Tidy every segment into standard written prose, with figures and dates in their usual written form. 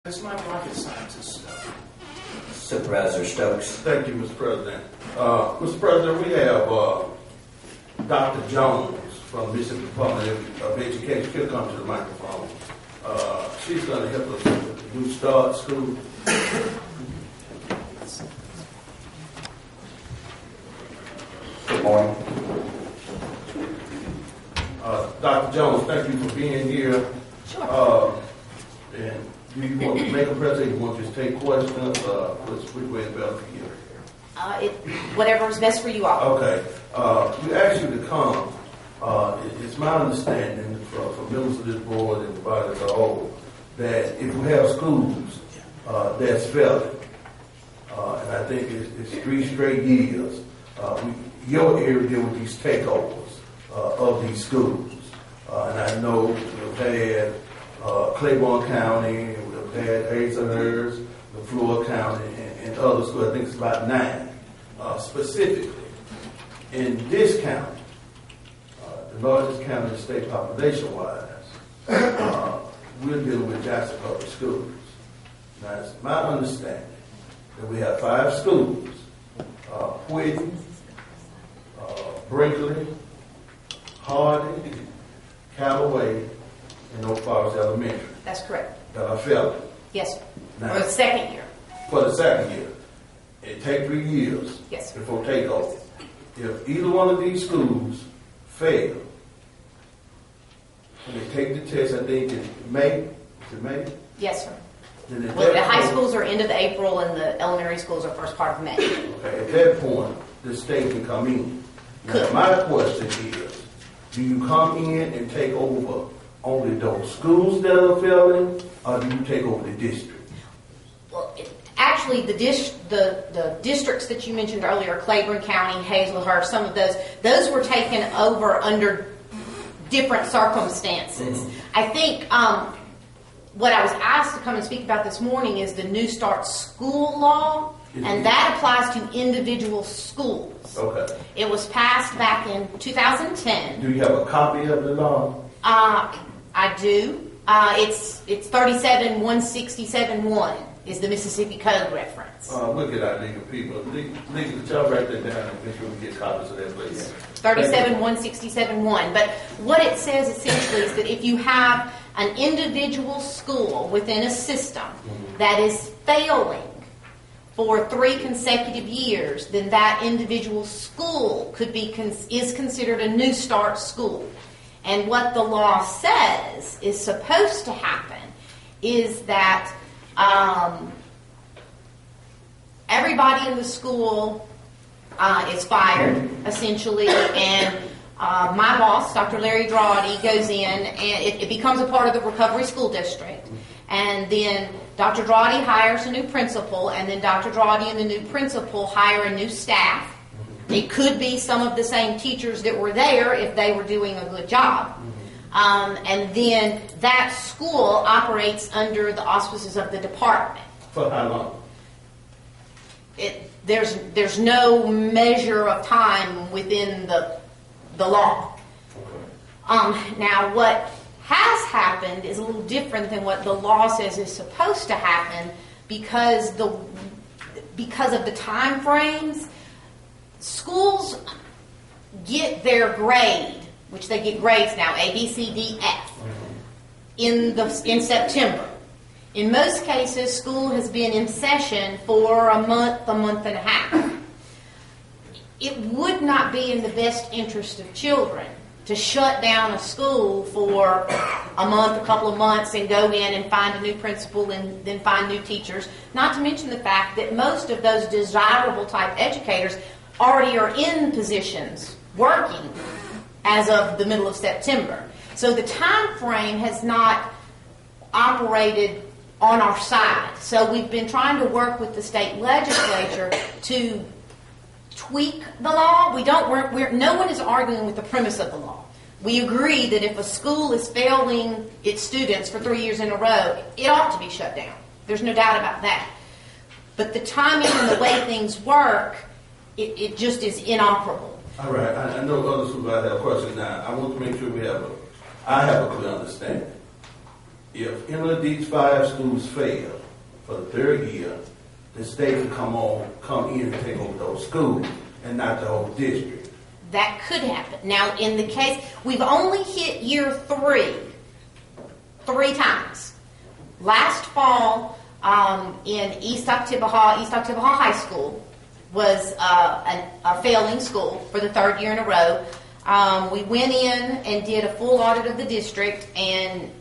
It's not rocket scientist stuff. Supervisor Stokes. Thank you, Mr. President. Mr. President, we have Dr. Jones from the Mississippi Department of Education. She'll come to the microphone. She's going to help us with the New Start School. Good morning. Dr. Jones, thank you for being here. Sure. And do you want to make a presentation? You want to just take questions? Which way is better for you? Whatever is best for you all. Okay. We asked you to come. It's my understanding from members of this board and the body as a whole that if we have schools that's failing, and I think it's 3 straight years, your area deal with these takeovers of these schools. And I know we've had Claiborne County, we've had Hazelhurst, LaFleur County, and other schools. I think it's about 9 specifically. In this county, the largest county in the state population-wise, we're dealing with Jackson Public Schools. Now, it's my understanding that we have 5 schools, Whitney, Brinkley, Hardy, Callaway, and Oak Forest Elementary. That's correct. That are failing. Yes, sir. Now, For the second year. For the second year. It takes 3 years Yes, sir. before takeover. If either one of these schools fail, when they take the test, I think in May, is it May? Yes, sir. Then at Well, the that high point- schools are end of April and the elementary schools are first part of May. Okay, at that point, the state can come in. Now, Could. my question is, do you come in and take over only those schools that are failing, or do you take over the district? Well, actually, the districts that you mentioned earlier, Claiborne County, Hazelhurst, some of those were taken over under different circumstances. Mm-hmm. I think what I was asked to come and speak about this morning is the New Start School Law, and that applies to individual schools. Okay. It was passed back in 2010. Do you have a copy of the law? I do. It's 37-167-1 is the Mississippi Code reference. Look at our legal people. Legal, y'all write that down and make sure we get copies of that, please. 37-167-1. But what it says essentially is that if you have an individual school within a system that is failing for 3 consecutive years, then that individual school is considered a New Start school. And what the law says is supposed to happen is that everybody in the school is fired, essentially, and my boss, Dr. Larry Drawdy, goes in, and it becomes a part of the recovery school district. And then Dr. Drawdy hires a new principal, and then Dr. Drawdy and the new principal hire a new staff. It could be some of the same teachers that were there if they were doing a good job. And then that school operates under the auspices of the department. For how long? There's no measure of time within the law. Okay. Now, what has happened is a little different than what the law says is supposed to happen because of the time frames. Schools get their grade, which they get grades now, A, B, C, D, F, in September. In most cases, school has been in session for a month and a half. It would not be in the best interest of children to shut down a school for a month, a couple of months, and go in and find a new principal and then find new teachers. Not to mention the fact that most of those desirable type educators already are in positions working as of the middle of September. So the time frame has not operated on our side. So we've been trying to work with the state legislature to tweak the law. No one is arguing with the premise of the law. We agree that if a school is failing its students for 3 years in a row, it ought to be shut down. There's no doubt about that. But the timing and the way things work, it just is inoperable. All right. I know other supervisors have questions now. I want to make sure I have a clear understanding. if any of these 5 schools fail for the 3rd year, the state can come in and take over those schools and not the whole district. That could happen. Now, in the case, we've only hit year 3 times. Last fall, in East Oktibbeha High School was a failing school for the 3rd year in a row. We went in and did a full audit of the district and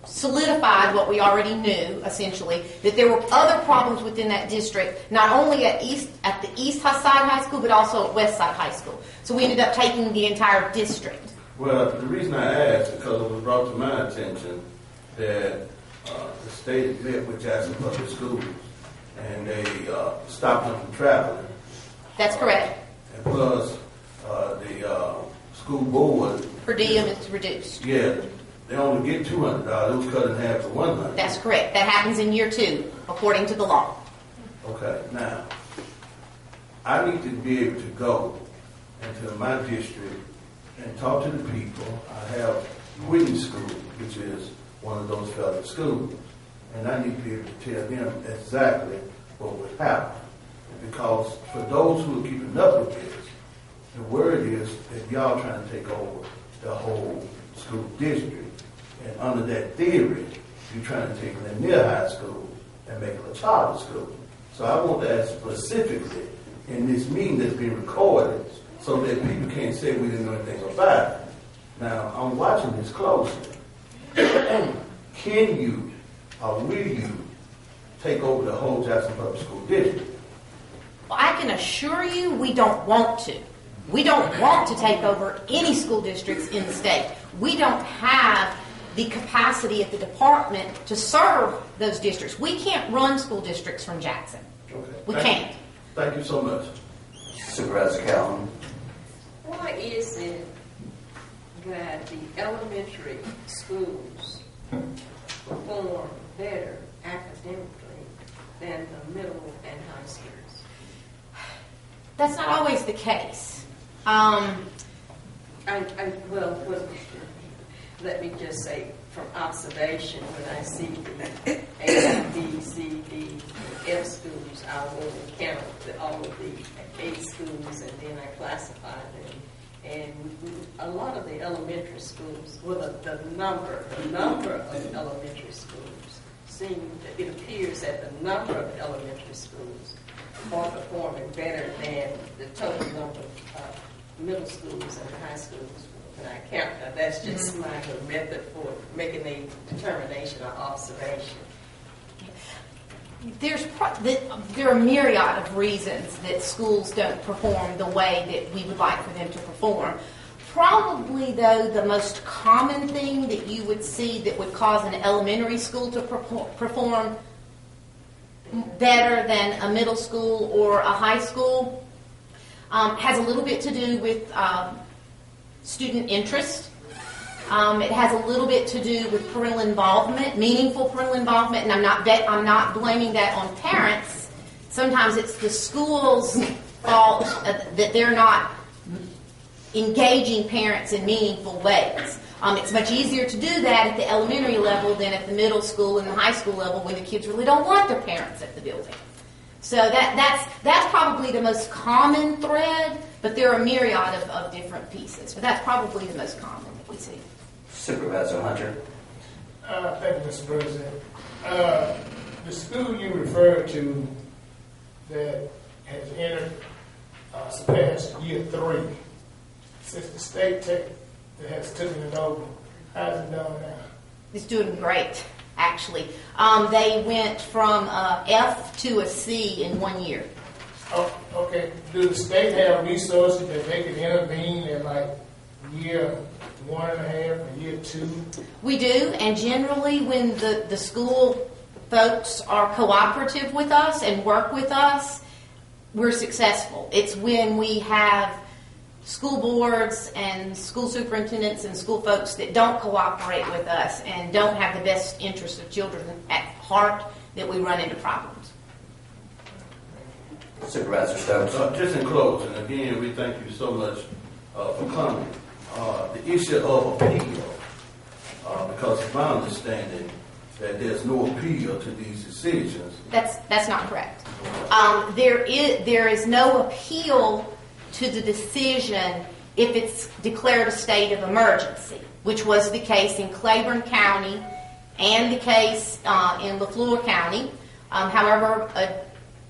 solidified what we already knew, essentially, that there were other problems within that district, not only at the East Side High School, but also at West Side High School. So we ended up taking the entire district. Well, the reason I asked is because it was brought to my attention that the state met with Jackson Public Schools and they stopped them from traveling. That's correct. And plus, the school board... Per diem is reduced. Yeah, they only get $200. It was cut in half to $100. That's correct. That happens in year 2, according to the law. Okay, now, I need to be able to go into my district and talk to the people. I have Whitney School, which is one of those federal schools, and I need to be able to tell them exactly what would happen. Because for those who are keeping up with this, the word is that y'all trying to take over the whole school district. And under that theory, you're trying to take Lanier High School and make it a charter school. So I want to ask specifically in this meeting that's being recorded so that people can't say we didn't know anything about it. Now, I'm watching this closely. Can you or will you take over the whole Jackson Public School district? Well, I can assure you we don't want to. We don't want to take over any school districts in the state. We don't have the capacity at the department to serve those districts. We can't run school districts from Jackson. Okay. We can't. Thank you so much. Supervisor Calhoun. Why is it that the elementary schools perform better academically than the middle and high schools? That's not always the case. Let me just say from observation, when I see the A, B, C, D, F schools, I will count all of the A schools and then I classify them. And a lot of the elementary schools, well, the number of elementary schools it appears that the number of elementary schools are performing better than the total number of middle schools and high schools when I count. Now, that's just my method for making a determination or observation. There are a myriad of reasons that schools don't perform the way that we would like for them to perform. Probably, though, the most common thing that you would see that would cause an elementary school to perform better than a middle school or a high school has a little bit to do with student interest. It has a little bit to do with parental involvement, meaningful parental involvement, and I'm not blaming that on parents. Sometimes it's the school's fault that they're not engaging parents in meaningful ways. It's much easier to do that at the elementary level than at the middle school and the high school level when the kids really don't want their parents at the building. So that's probably the most common thread, but there are a myriad of different pieces. But that's probably the most common that we see. Supervisor Hunter. Thank you, Mr. President. The school you referred to that has entered surpassed year 3, since the state that has taken it over, how's it done now? It's doing great, actually. They went from F to a C in 1 year. Oh, okay. Do the state have resources that they can intervene in like year 1.5 or year 2? We do, and generally when the school folks are cooperative with us and work with us, we're successful. It's when we have school boards and school superintendents and school folks that don't cooperate with us and don't have the best interests of children at heart that we run into problems. Supervisor Stokes. Just in closing, again, we thank you so much for coming. The issue of appeal because it's my understanding that there's no appeal to these decisions. That's not correct. There is no appeal to the decision if it's declared a state of emergency, which was the case in Claiborne County and the case in Lafleur County. However, a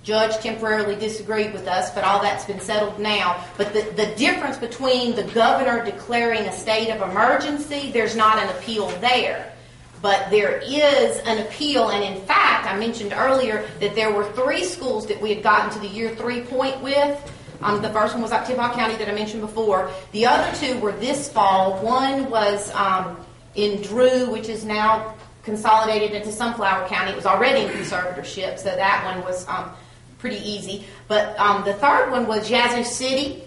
judge temporarily disagreed with us, but all that's been settled now. But the difference between the governor declaring a state of emergency, there's not an appeal there. But there is an appeal, and in fact, I mentioned earlier that there were 3 schools that we had gotten to the year 3 point with. The first one was Oktibbeha County that I mentioned before. The other 2 were this fall. One was in Drew, which is now consolidated into Sunflower County. It was already in conservatorship, so that one was pretty easy. But the third one was Yazoo City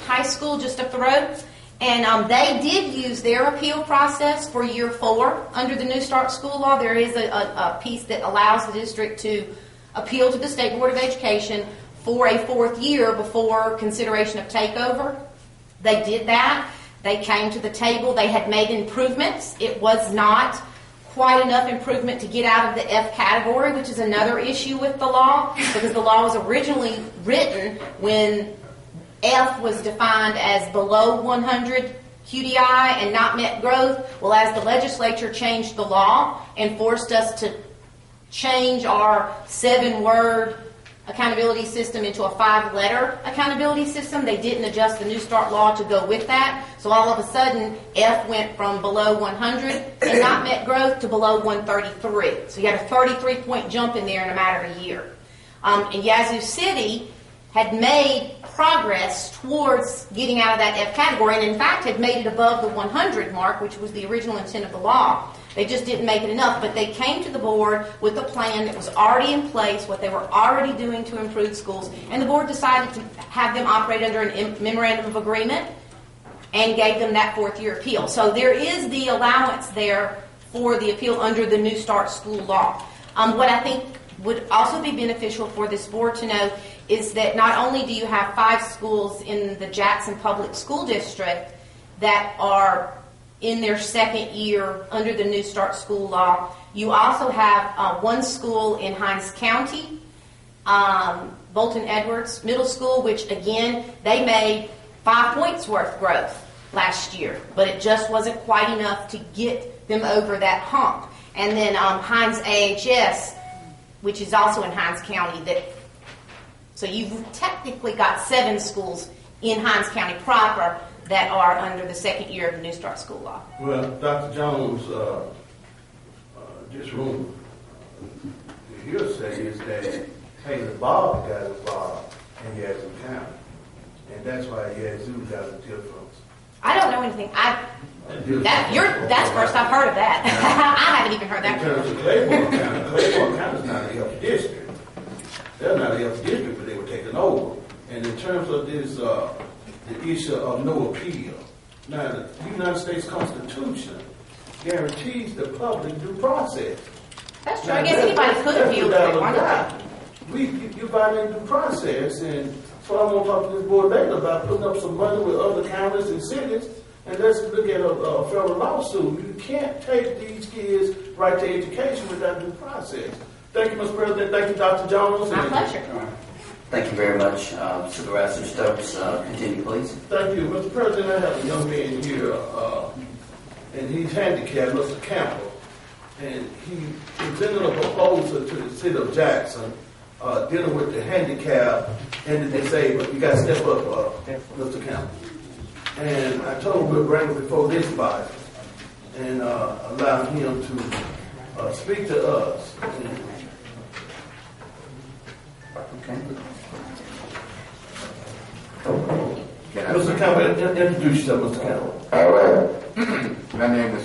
High School, just up the road. And they did use their appeal process for year 4 under the New Start School Law. There is a piece that allows the district to appeal to the State Board of Education for a 4th year before consideration of takeover. They did that. They came to the table. They had made improvements. It was not quite enough improvement to get out of the F category, which is another issue with the law, because the law was originally written when F was defined as below 100 QDI and not met growth. Well, as the legislature changed the law and forced us to change our 7-word accountability system into a 5-letter accountability system, they didn't adjust the New Start law to go with that. So all of a sudden, F went from below 100 and not met growth to below 133. So you had a 33-point jump in there in a matter of a year. And Yazoo City had made progress towards getting out of that F category, and in fact had made it above the 100 mark, which was the original intent of the law. They just didn't make it enough, but they came to the board with a plan that was already in place, what they were already doing to improve schools, and the board decided to have them operate under a memorandum of agreement and gave them that 4th year appeal. So there is the allowance there for the appeal under the New Start School Law. What I think would also be beneficial for this board to know is that not only do you have 5 schools in the Jackson Public School District that are in their 2nd year under the New Start School Law, you also have 1 school in Hinds County, Bolton Edwards Middle School, which again, they made 5 points worth growth last year, but it just wasn't quite enough to get them over that hump. And then Hinds AHS, which is also in Hinds County. So you've technically got 7 schools in Hinds County proper that are under the 2nd year of the New Start School Law. Well, Dr. Jones, just room hearsay is that Taylor Bob got involved in Yazoo County, and that's why Yazoo got a difference. I don't know anything. That's first I've heard of that. I haven't even heard that. In terms of Claiborne County is not a F district. They're not a F district, but they were taken over. And in terms of this, the issue of no appeal. Now, the United States Constitution guarantees the public due process. That's true. I guess anybody could appeal if they wanted to. You violate due process, and so I'm going to talk to this board later about putting up some money with other counties and cities, and let's look at a federal lawsuit. You can't take these kids' right to education without due process. Thank you, Mr. President. Thank you, Dr. Jones. My pleasure. Thank you very much. Supervisor Stokes, continue, please. Thank you. Mr. President, I have a young man here, and he's handicapped, Mr. Campbell, and he presented a proposal to the city of Jackson dealing with the handicap and the disabled. You got to step up, Mr. Campbell. And I told him we'll bring it before this body and allow him to speak to us. Okay. Mr. Campbell, introduce yourself, Mr. Campbell. All right. My name is